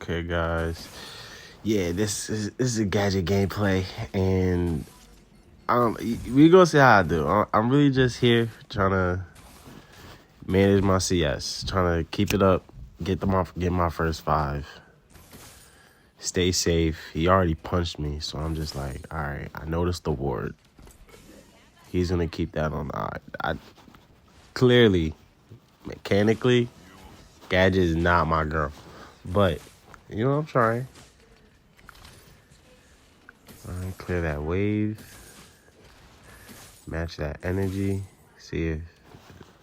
Okay, guys. Yeah, this is a gadget gameplay, and we gonna see how I do. I'm really just here trying to manage my CS, trying to keep it up, get my first 5, stay safe. He already punched me, so I'm just like, all right. I noticed the ward. He's gonna keep that on the eye. I clearly, mechanically, gadget is not my girl, but I'm trying. All right, clear that wave. Match that energy. See if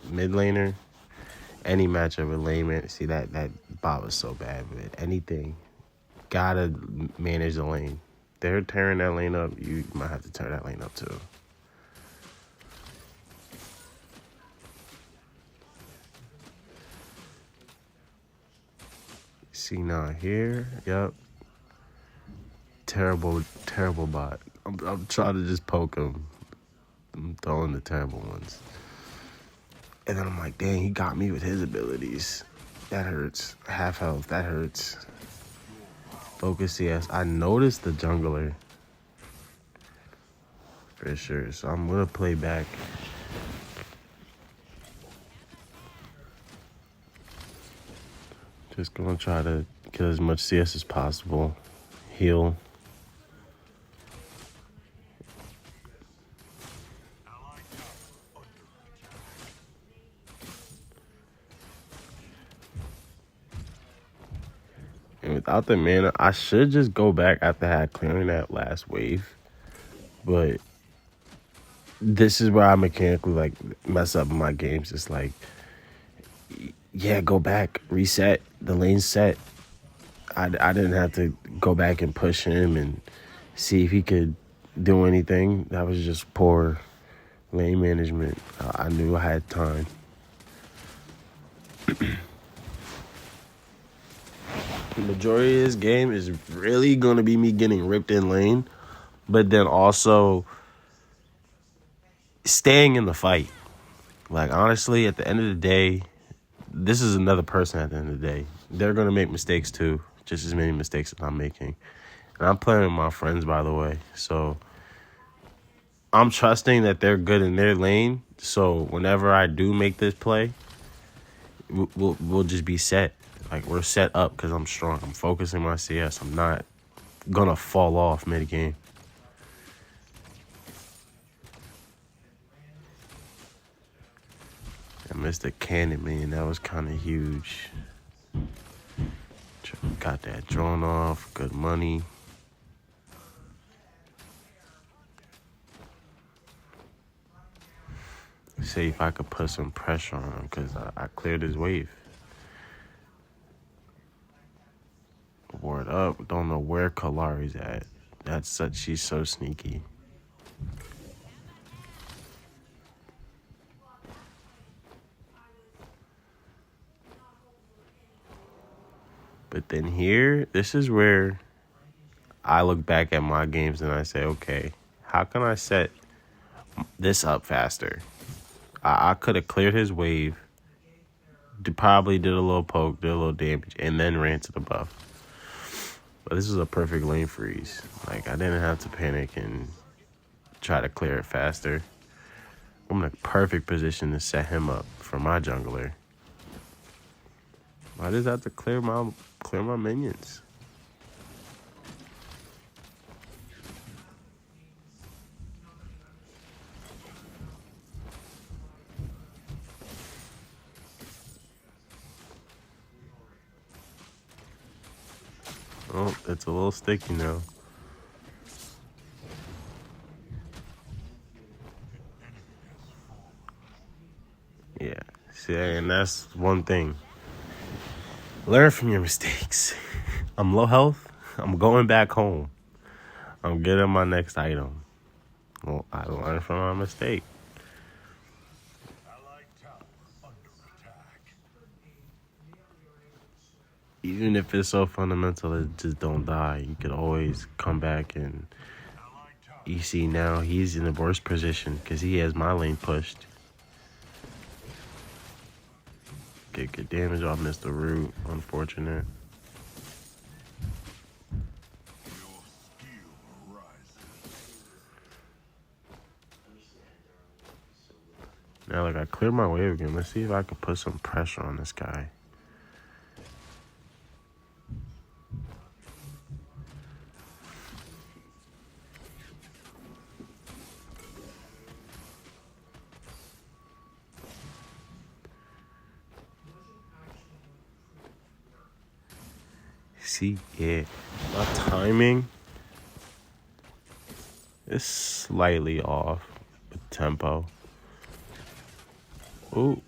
mid laner, any matchup with lane. See that bot was so bad, but anything, gotta manage the lane. They're tearing that lane up. You might have to tear that lane up too. See now here. Yep. Terrible bot. I'm trying to just poke him. I'm throwing the terrible ones. And then I'm like, dang, he got me with his abilities. That hurts. Half health. That hurts. Focus CS. I noticed the jungler. For sure. So I'm going to play back. Just going to try to kill as much CS as possible. Heal. And without the mana, I should just go back after clearing that last wave. But this is where I mechanically mess up my games. It's like, yeah, go back, reset, the lane's set. I didn't have to go back and push him and see if he could do anything. That was just poor lane management. I knew I had time. The majority of this game is really going to be me getting ripped in lane, but then also staying in the fight. Like, honestly, at the end of the day, this is another person at the end of the day. They're going to make mistakes too, just as many mistakes that I'm making. And I'm playing with my friends, by the way. So I'm trusting that they're good in their lane. So whenever I do make this play, we'll just be set. Like, we're set up because I'm strong. I'm focusing my CS. I'm not going to fall off mid-game. I missed the cannon, man. That was kind of huge. Got that drawn off. Good money. See if I could put some pressure on him because I cleared his wave. Ward up. Don't know where Kalari's at. She's so sneaky. But then here, this is where I look back at my games and I say, okay, how can I set this up faster? I could have cleared his wave, probably did a little poke, did a little damage, and then ran to the buff. But this is a perfect lane freeze. Like, I didn't have to panic and try to clear it faster. I'm in a perfect position to set him up for my jungler. I just have to clear my minions. Oh, it's a little sticky now. Yeah, see, and that's one thing. Learn from your mistakes. I'm low health. I'm going back home. I'm getting my next item. Well, I learned from my mistake. Even if it's so fundamental, it just don't die. You could always come back, and you see now he's in the worst position because he has my lane pushed. Get good damage off Mr. Root. Unfortunate. look, I cleared my wave again. Let's see if I can put some pressure on this guy. See, yeah, my timing is slightly off with tempo. Ooh.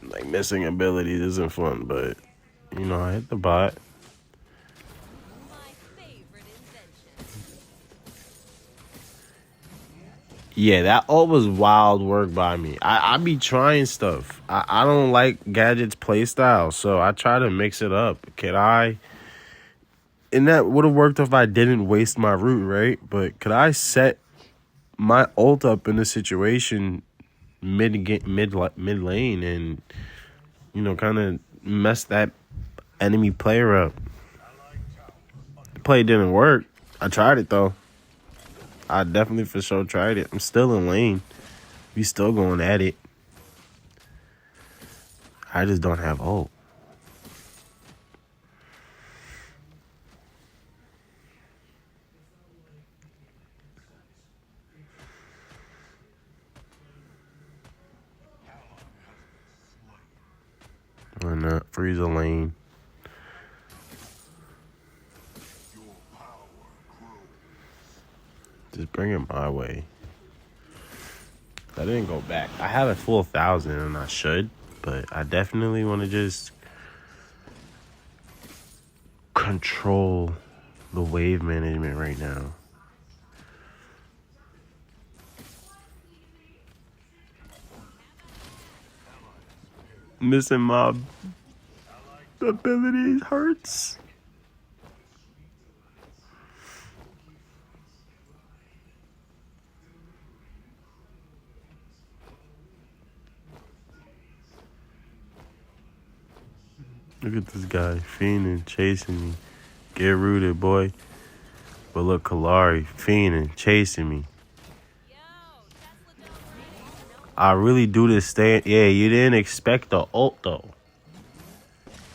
Like, missing abilities isn't fun, but, you know, I hit the bot. Yeah, that all was wild work by me. I be trying stuff. I don't like Gadget's playstyle, so I try to mix it up. And that would have worked if I didn't waste my root, right? But could I set my ult up in a situation mid lane and, you know, kind of mess that enemy player up? The play didn't work. I tried it though. I definitely for sure tried it. I'm still in lane. We still going at it. I just don't have ult. Why not? Freeze a lane. Just bring it my way. I didn't go back. I have a full 1,000 and I should, but I definitely want to just control the wave management right now. Missing my abilities hurts. Look at this guy fiending, chasing me. Get rooted, boy. But look, Kallari fiending, chasing me. I really do this staying. Yeah, you didn't expect the ult though.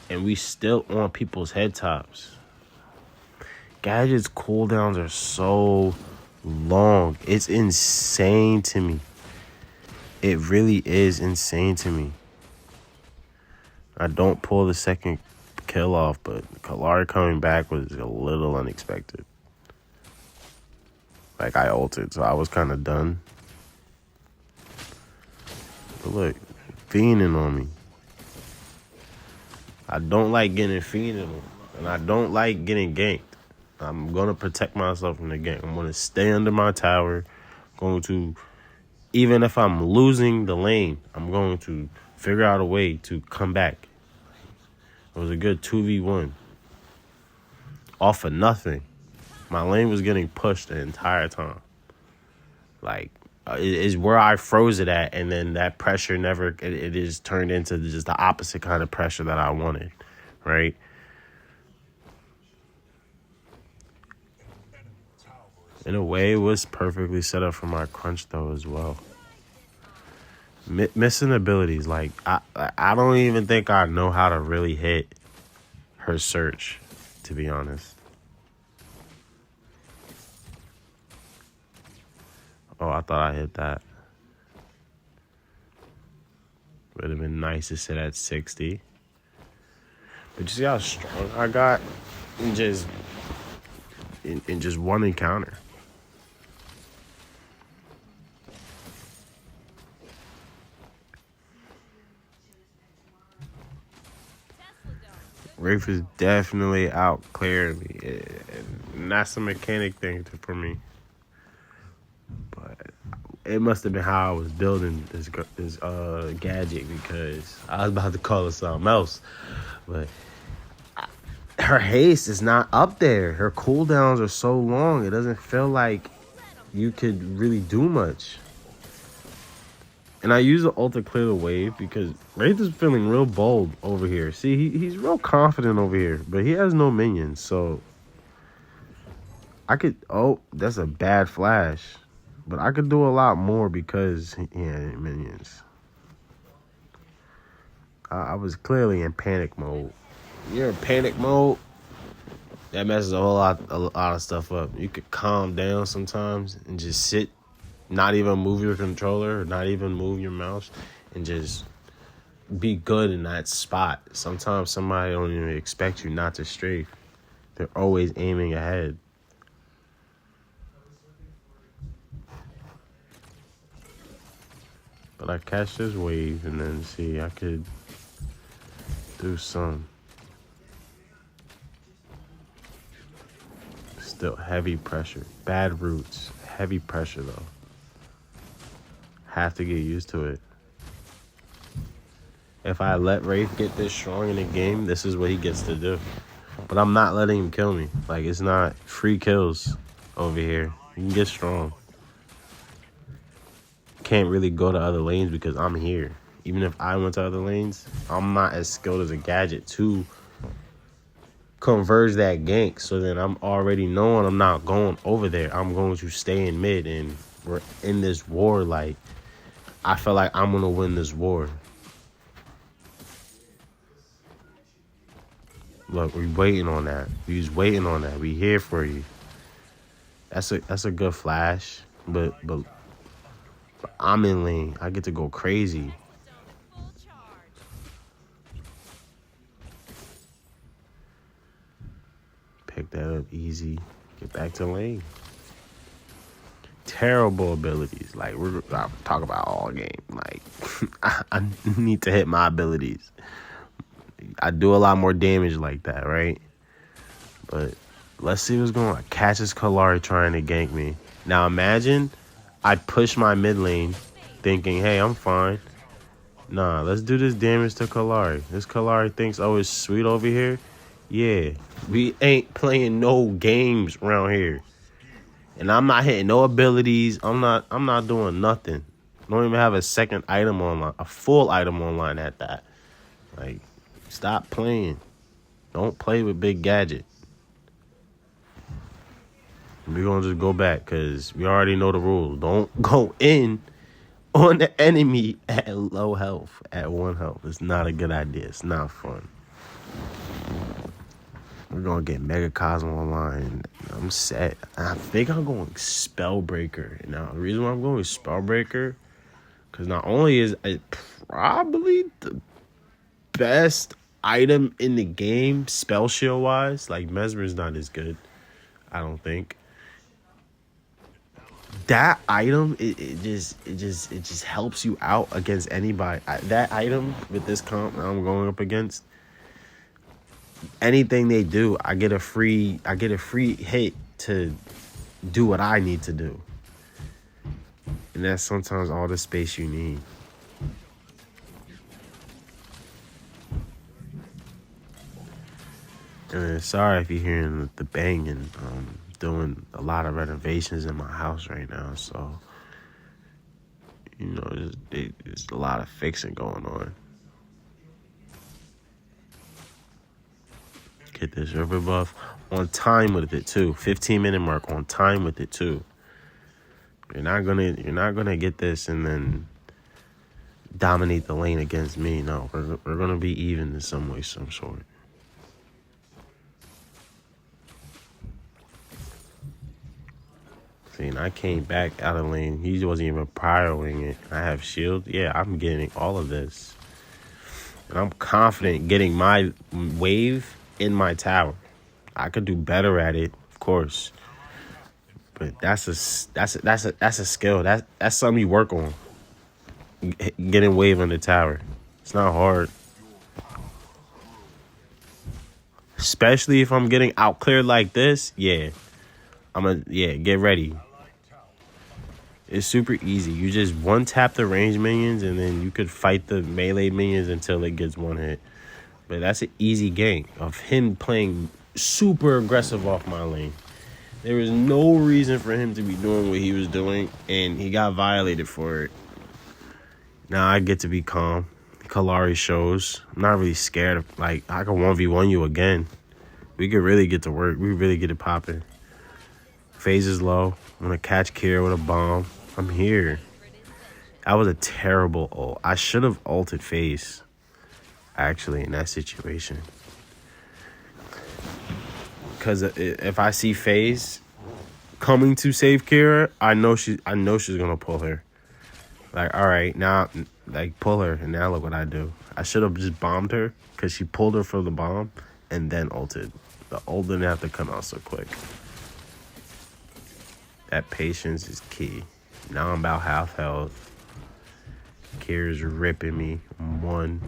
And we still on people's head tops. Gadget's cooldowns are so long. It's insane to me. It really is insane to me. I don't pull the second kill off, but Kallari coming back was a little unexpected. Like, I ulted, so I was kind of done. But look, fiending on me. I don't like getting fiended on, and I don't like getting ganked. I'm going to protect myself from the gank. I'm going to stay under my tower. Going to, even if I'm losing the lane, I'm going to figure out a way to come back. It was a good 2v1. Off of nothing. My lane was getting pushed the entire time. Like, it is where I froze it at, and then that pressure never, it is turned into just the opposite kind of pressure that I wanted, right? In a way, it was perfectly set up for my crunch, though, as well. Missing abilities. Like, I don't even think I know how to really hit her search, to be honest. Oh, I thought I hit that. Would have been nice to sit at 60. But you see how strong I got in just one encounter. Wraith is definitely out clearing me. And that's a mechanic thing for me. But it must have been how I was building this gadget, because I was about to call it something else. But her haste is not up there. Her cooldowns are so long. It doesn't feel like you could really do much. And I use the ult to clear the wave because Wraith is feeling real bold over here. See, he's real confident over here, but he has no minions, so I could... Oh, that's a bad flash. But I could do a lot more because he had minions. I was clearly in panic mode. You're in panic mode, that messes a lot of stuff up. You could calm down sometimes and just sit, not even move your controller, or not even move your mouse, and just be good in that spot. Sometimes somebody don't even expect you not to strafe. They're always aiming ahead. But I catch this wave and then see I could do some. Still heavy pressure. Bad roots. Heavy pressure though. Have to get used to it. If I let Wraith get this strong in the game, this is what he gets to do. But I'm not letting him kill me. Like, it's not free kills over here. You can get strong. Can't really go to other lanes because I'm here. Even if I went to other lanes, I'm not as skilled as a gadget to converge that gank. So then I'm already knowing I'm not going over there. I'm going to stay in mid, and we're in this war. Like, I feel like I'm going to win this war. Look, we waiting on that. We just waiting on that. We here for you. That's a good flash, but I'm in lane. I get to go crazy. Pick that up easy. Get back to lane. Terrible abilities. Like, I'll talk about all game. Like, I need to hit my abilities. I do a lot more damage like that, right? But let's see what's going on. Catches Kallari trying to gank me. Now imagine I push my mid lane thinking, hey, I'm fine. Nah, let's do this damage to Kallari. This Kallari thinks, oh, it's sweet over here. Yeah, we ain't playing no games around here. And I'm not hitting no abilities. I'm not doing nothing. Don't even have a second item online, a full item online at that. Like, stop playing. Don't play with Big Gadget. We're going to just go back because we already know the rules. Don't go in on the enemy at low health, at 1 health. It's not a good idea. It's not fun. We're going to get Mega Cosmo online. I'm set. I think I'm going Spellbreaker. Now, the reason why I'm going Spellbreaker, because not only is it probably the best item in the game, spell shield wise, like Mesmer's not as good, I don't think. That item, it just helps you out against anybody. That item with this comp that I'm going up against, anything they do, I get a free hit to do what I need to do. And that's sometimes all the space you need. And sorry if you're hearing the banging. Doing a lot of renovations in my house right now, so you know there's a lot of fixing going on. Get this river buff on time with it too. 15-minute mark on time with it too. You're not gonna get this and then dominate the lane against me. No, we're gonna be even in some way, some sort. See, and I came back out of lane. He wasn't even prioring it. I have shield. Yeah, I'm getting all of this. And I'm confident getting my wave in my tower. I could do better at it, of course. But that's a skill. That's something you work on. Getting wave in the tower. It's not hard. Especially if I'm getting out cleared like this, yeah. Get ready. It's super easy. You just one tap the range minions and then you could fight the melee minions until it gets one hit. But that's an easy game of him playing super aggressive off my lane. There was no reason for him to be doing what he was doing, and he got violated for it. Now I get to be calm. Kallari shows. I'm not really scared of, like, I can 1v1 you again. We could really get to work. We really get it popping. Phase is low. I'm going to catch Kira with a bomb. I'm here. That was a terrible ult. I should have ulted face, actually, in that situation. Because if I see FaZe coming to save Kira, I know she's gonna pull her. Like, all right, now, like, pull her, and now look what I do. I should have just bombed her because she pulled her for the bomb and then ulted. The ult didn't have to come out so quick. That patience is key. Now I'm about half health. Kira's ripping me. I'm one.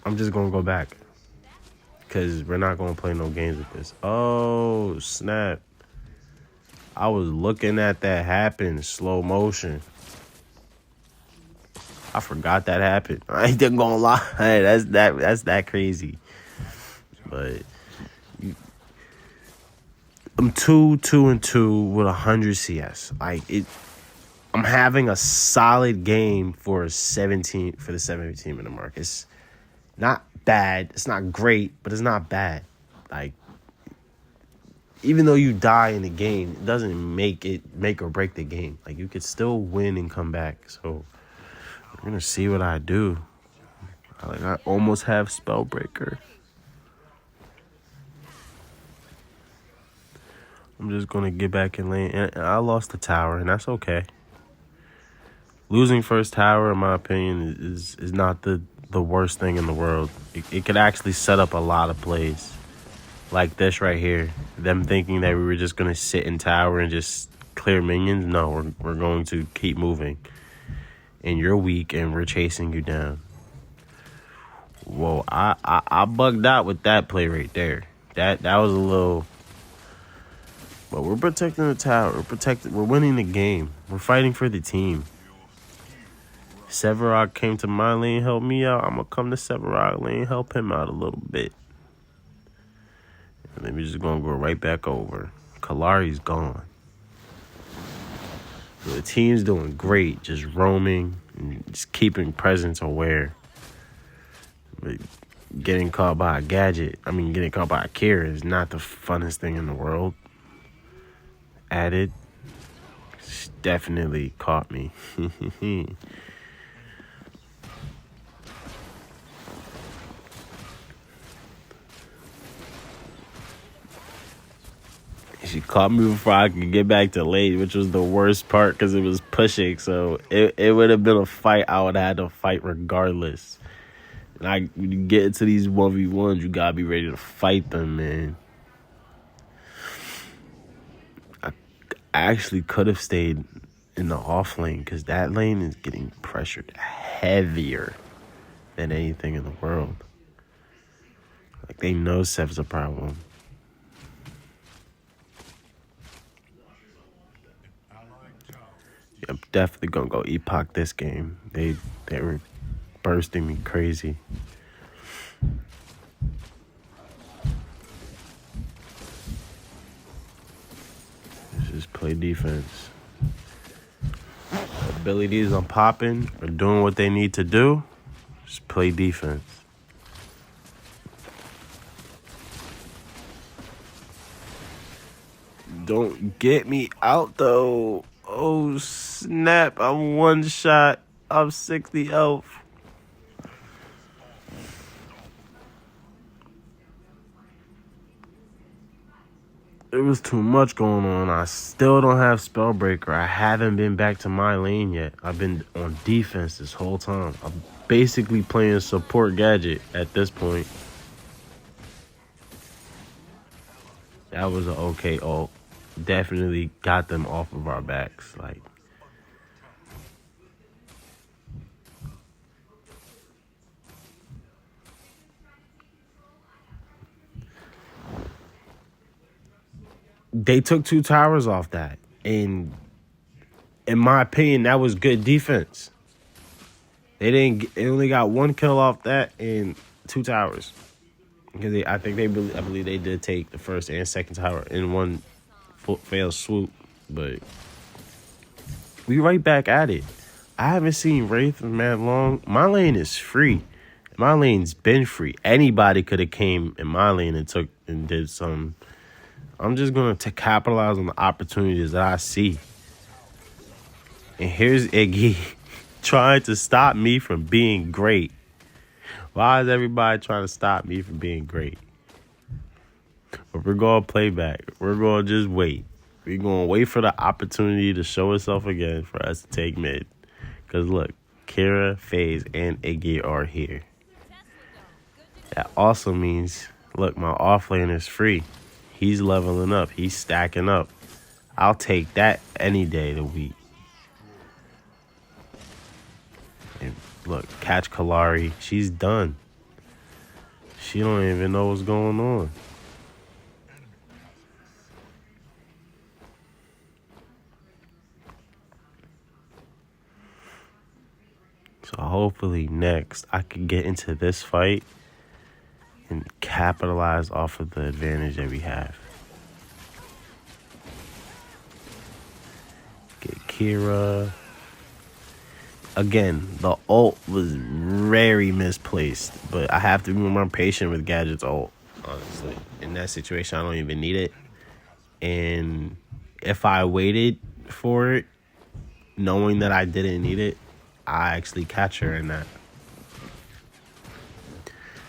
I'm just gonna go back. Because we're not going to play no games with this. Oh, snap. I was looking at that happen. Slow motion. I forgot that happened. I ain't even going to lie. That's that crazy. But I'm 2-2-2 with 100 CS. Like, I'm having a solid game for the 17 minute mark. It's not bad. It's not great, but it's not bad. Like, even though you die in the game, it doesn't make or break the game. Like, you could still win and come back. So we're gonna see what I do. I almost have Spellbreaker. I'm just gonna get back in lane, and I lost the tower, and that's okay. Losing first tower, in my opinion, is not the worst thing in the world. It could actually set up a lot of plays. Like this right here. Them thinking that we were just going to sit in tower and just clear minions. No, we're going to keep moving. And you're weak and we're chasing you down. Whoa, I bugged out with that play right there. That was a little... But we're protecting the tower. We're winning the game. We're fighting for the team. Sevarog came to my lane, help me out. I'm going to come to Sevarog lane, help him out a little bit. And then we're just going to go right back over. Kalari's gone. So the team's doing great, just roaming and just keeping presence aware. But getting caught by a getting caught by a Kira is not the funnest thing in the world. Added, she definitely caught me. She caught me before I could get back to lane, which was the worst part because it was pushing. So it would have been a fight I would have had to fight regardless. And when you get into these 1v1s, you got to be ready to fight them, man. I actually could have stayed in the off lane because that lane is getting pressured heavier than anything in the world. Like, they know Sev's a problem. I'm definitely gonna go Epoch this game. They were bursting me crazy. Let's just play defense. Abilities on popping are doing what they need to do. Just play defense. Don't get me out though. Oh, snap. I'm one shot. I'm 60 health. There was too much going on. I still don't have Spellbreaker. I haven't been back to my lane yet. I've been on defense this whole time. I'm basically playing support gadget at this point. That was an okay ult. Definitely got them off of our backs. Like, they took 2 towers off that, and in my opinion, that was good defense. They only got 1 kill off that and 2 towers. Because I believe they did take the first and second tower in one failed swoop, but we right back at it. I haven't seen Wraith in that long. My lane is free. My lane's been free. Anybody could have came in my lane and did some I'm just going to capitalize on the opportunities that I see. And here's Iggy trying to stop me from being great. Why is everybody trying to stop me from being great? But we're going to play back. We're going to just wait. We're going to wait for the opportunity to show itself again for us to take mid. Because look, Kira, FaZe, and Iggy are here. That also means, look, my offlane is free. He's leveling up. He's stacking up. I'll take that any day of the week. And look, catch Kalari. She's done. She don't even know what's going on. So hopefully next I can get into this fight and capitalize off of the advantage that we have. Get Kira. Again, the ult was very misplaced, but I have to be more patient with Gadget's ult, honestly. In that situation, I don't even need it. And if I waited for it, knowing that I didn't need it, I actually catch her in that.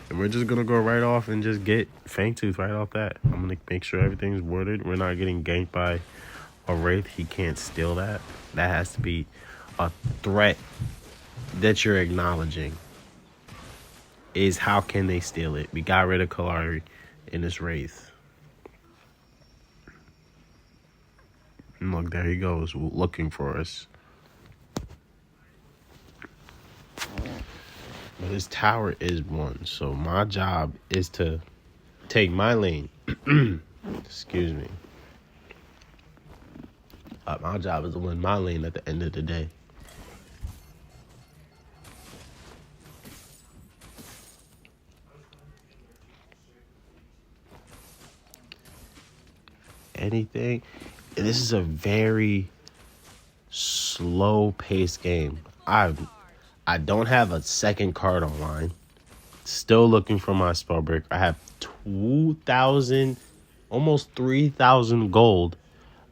And we're just going to go right off and just get Fangtooth right off that. I'm going to make sure everything's worded. We're not getting ganked by a Wraith. He can't steal that. That has to be a threat that you're acknowledging. Is how can they steal it? We got rid of Kalari in this Wraith. And look, there he goes, looking for us. But his tower is one, so my job is to take my lane. Excuse me. My job is to win my lane at the end of the day. Anything. And this is a very slow-paced game. I don't have a second card online. Still looking for my spell break. I have 2,000, almost 3,000 gold.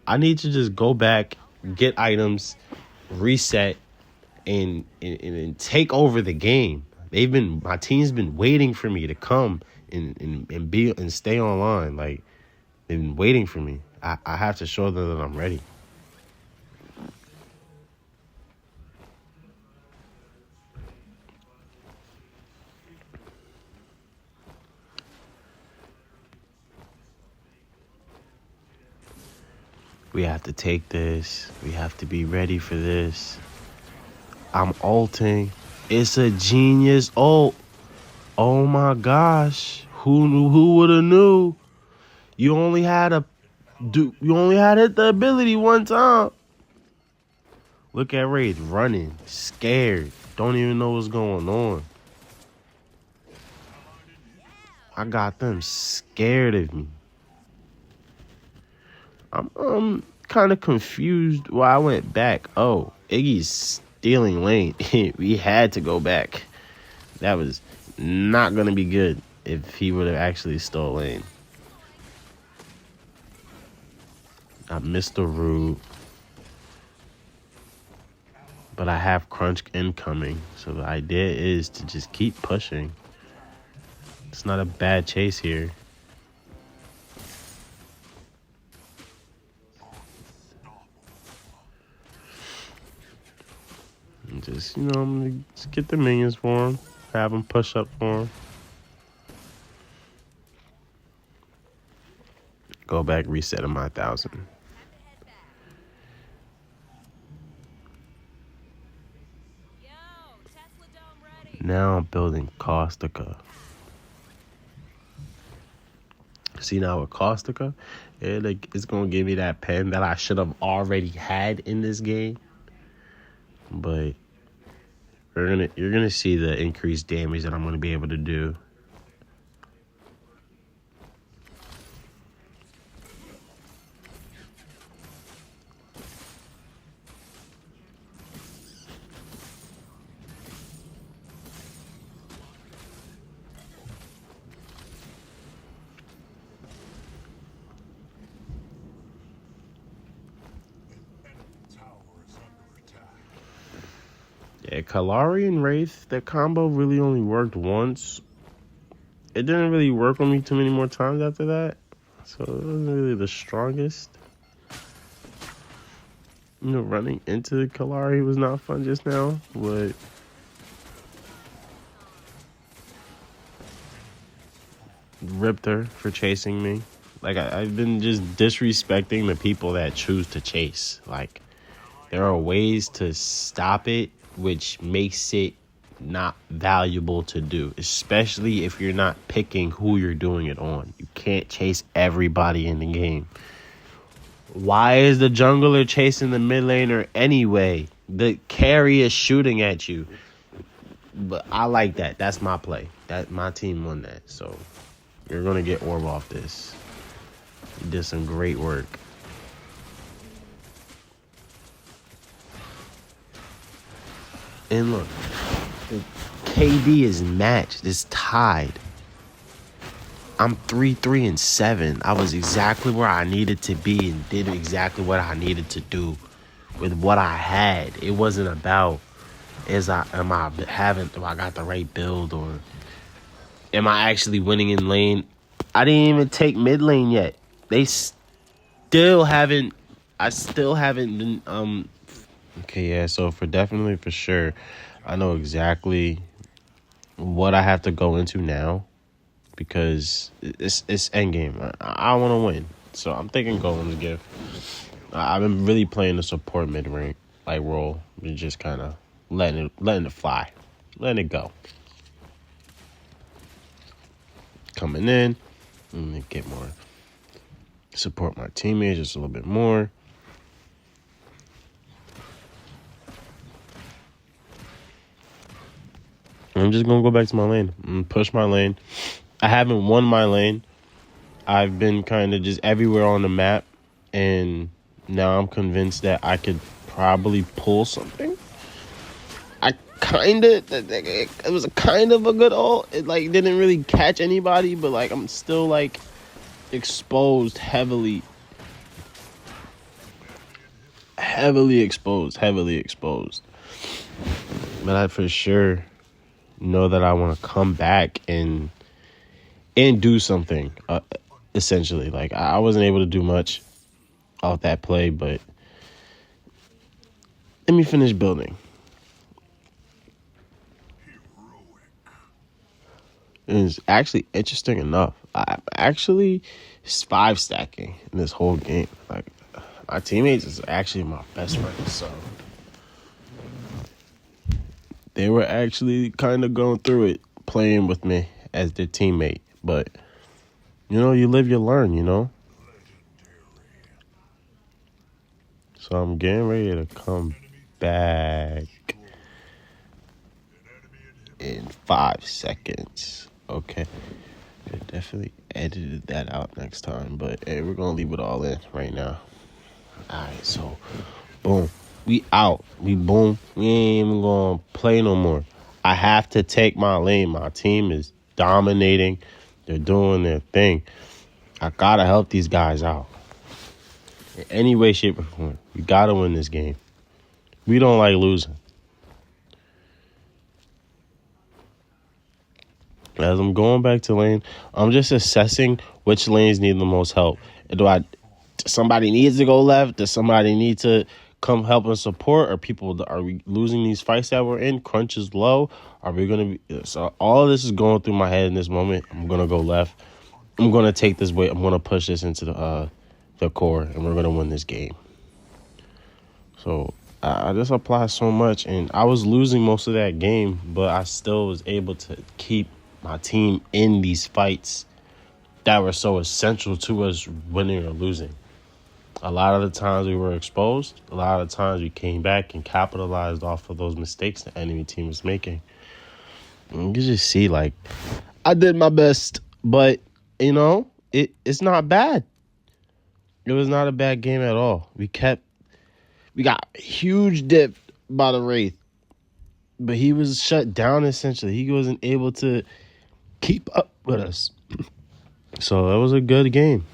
I need to just go back, get items, reset, and take over the game. My team's been waiting for me to come and stay online. Like, they've been waiting for me. I have to show them that I'm ready. We have to take this. We have to be ready for this. I'm ulting. It's a genius ult. Oh my gosh. Who would have knew? You only had hit the ability one time. Look at Wraith running, scared. Don't even know what's going on. I got them scared of me. I'm kind of confused why I went back. Oh, Iggy's stealing lane. We had to go back. That was not going to be good if he would have actually stole lane. I missed the root. But I have Crunch incoming. So the idea is to just keep pushing. It's not a bad chase here. And just, I'm going to just get the minions for him. Have him push up for him. Go back, reset him my 1,000. Now I'm building Caustica. See, now with Caustica, it's going to give me that pen that I should have already had in this game. But you're gonna see the increased damage that I'm going to be able to do. yeah, Kalari and Wraith, that combo really only worked once. It didn't really work on me too many more times after that. So it wasn't really the strongest. You know, running into Kalari was not fun just now, but ripped her for chasing me. Like, I've been just disrespecting the people that choose to chase. Like, there are ways to stop it, which makes it not valuable to do, especially if you're not picking who you're doing it on. You can't chase everybody in the game. Why is the jungler chasing the mid laner anyway? The carry is shooting at you. But I like that. That's my play. That my team won that. So you're gonna get Orb off this. You did some great work. And look, KD is matched. It's tied. I'm 3-3-7. I was exactly where I needed to be and did exactly what I needed to do with what I had. It wasn't about do I got the right build, or am I actually winning in lane? I didn't even take mid lane yet. I still haven't been okay, yeah, so for sure, I know exactly what I have to go into now. Because it's endgame. I want to win. So I'm thinking Golem's Gift. I've been really playing the support mid rank like role. And just kind of letting it fly. Letting it go. Coming in. And get more. Support my teammates just a little bit more. I'm just going to go back to my lane. And push my lane. I haven't won my lane. I've been kind of just everywhere on the map, and now I'm convinced that I could probably pull something. It was a kind of a good ult. It like didn't really catch anybody, but like I'm still like exposed heavily exposed. But I for sure know that I want to come back and do something, essentially. Like, I wasn't able to do much off that play, but let me finish building. It's actually interesting enough. I'm actually 5 stacking in this whole game. Like, my teammates is actually my best friends, so they were actually kind of going through it, playing with me as their teammate. But you know, you live, you learn, you know? So I'm getting ready to come back in 5 seconds. Okay. I definitely edited that out next time, but hey, we're going to leave it all in right now. All right, so boom. We out. We boom. We ain't even going to play no more. I have to take my lane. My team is dominating. They're doing their thing. I gotta help these guys out. In any way, shape, or form. We gotta win this game. We don't like losing. As I'm going back to lane, I'm just assessing which lanes need the most help. Does somebody needs to go left? Does somebody need to come help and support? Are we losing these fights that we're in? Crunch is low. Are we gonna be? So all of this is going through my head in this moment. I'm gonna go left. I'm gonna take this way. I'm gonna push this into the core, and we're gonna win this game. So I just applied so much, and I was losing most of that game, but I still was able to keep my team in these fights that were so essential to us winning or losing. A lot of the times we were exposed. A lot of the times we came back and capitalized off of those mistakes the enemy team was making. And you just see, like, I did my best, but, you know, it's not bad. It was not a bad game at all. We got huge dip by the Wraith, but he was shut down, essentially. He wasn't able to keep up with us. So that was a good game.